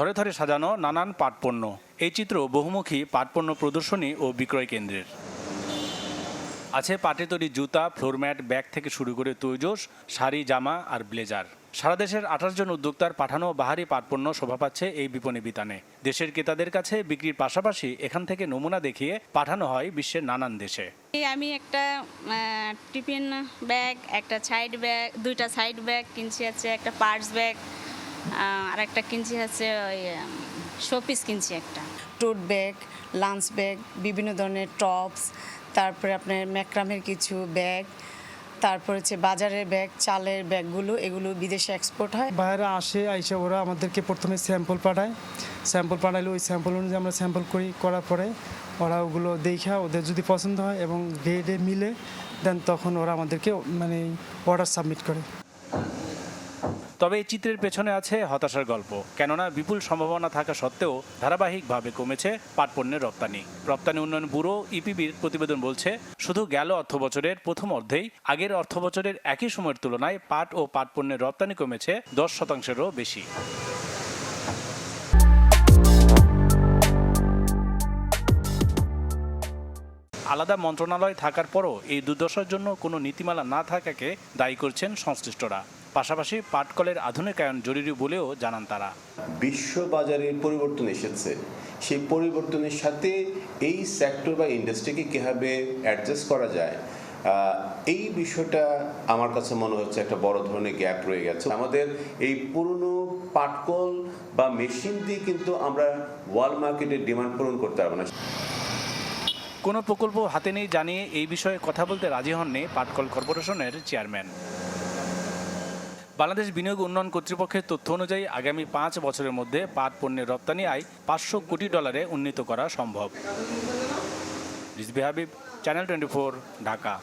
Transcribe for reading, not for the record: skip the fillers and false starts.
থরে থরে সাজানো নানান পাট পণ্য। এই চিত্র বহুমুখী পাট পণ্য প্রদর্শনী ও বিক্রয় কেন্দ্রের। আছে পাটে তৈরি জুতা, ফ্লোরম্যাট, ব্যাগ থেকে শুরু করে তৈজস, শাড়ি, জামা আর ব্লেজার। সারা দেশের 28 জন উদ্যোক্তার পাঠানো বাহারি পাটপণ্য শোভা পাচ্ছে এই বিপণী বিতানে। দেশের ক্রেতাদের কাছে বিক্রির পাশাপাশি এখান থেকে নমুনা দেখিয়ে পাঠানো হয় বিশ্বের নানান দেশে। আমি একটা টিফিন ব্যাগ, একটা সাইড ব্যাগ, দুইটা সাইড ব্যাগ কিনছি, আছে একটা পার্স ব্যাগ, আর একটা কিনছি আছে ওই শোপিস কিনছি একটা। টোট ব্যাগ, লাঞ্চ ব্যাগ, বিভিন্ন ধরনের টপস, তারপরে আপনার ম্যাক্রামের কিছু ব্যাগ, তারপর হচ্ছে বাজারের ব্যাগ, চালের ব্যাগগুলো, এগুলো বিদেশে এক্সপোর্ট হয়। বাইরে আইসা ওরা আমাদেরকে প্রথমে স্যাম্পল পাঠায়। স্যাম্পল পাঠালে ওই স্যাম্পল অনুযায়ী আমরা স্যাম্পল করার পরে ওরা ওগুলো দেখা ওদের যদি পছন্দ হয় এবং গ্রেডে মিলে দেন তখন ওরা আমাদেরকে অর্ডার সাবমিট করে। তবে এই চিত্রের পেছনে আছে হতাশার গল্প। কেননা বিপুল সম্ভাবনা থাকা সত্ত্বেও ধারাবাহিকভাবে কমেছে পাটপণ্যের রপ্তানি। রপ্তানি উন্নয়ন ব্যুরো ইপিবির প্রতিবেদন বলছে, শুধু গেল অর্থবছরের প্রথম অর্ধেই আগের অর্থবছরের একই সময়ের তুলনায় পাট ও পাটপণ্যের রপ্তানি কমেছে 10%-এরও বেশি। আলাদা মন্ত্রণালয় থাকার পরও এই দুর্দশার জন্য কোনো নীতিমালা না থাকাকে দায়ী করছেন সংশ্লিষ্টরা। পাশাপাশি পাটকলের আধুনিকায়ন জরুরি বলেও জানান তারা। বিশ্ব বাজারে পরিবর্তন এসেছে, সেই পরিবর্তনের সাথে এই সেক্টর বা ইন্ডাস্ট্রিকে কীভাবে অ্যাডজাস্ট করা যায়, এই বিষয়টা আমার কাছে মনে হচ্ছে একটা বড় ধরনের গ্যাপ রয়ে গেছে। আমাদের এই পুরনো পাটকল বা মেশিন দিয়ে কিন্তু আমরা ওয়ার্ল্ড মার্কেটের ডিমান্ড পূরণ করতে পারবো না। কোনো প্রকল্প হাতে নেই জানিয়ে এই বিষয়ে কথা বলতে রাজি হননি পাটকল কর্পোরেশনের চেয়ারম্যান। বাংলাদেশ বিনিয়োগ উন্নয়ন কর্তৃপক্ষের তথ্য অনুযায়ী আগামী 5 বছরের মধ্যে পাট পণ্যের রপ্তানি আয় $500 কোটি উন্নীত করা সম্ভব। রিজভী হাবিব, চ্যানেল 24, ঢাকা।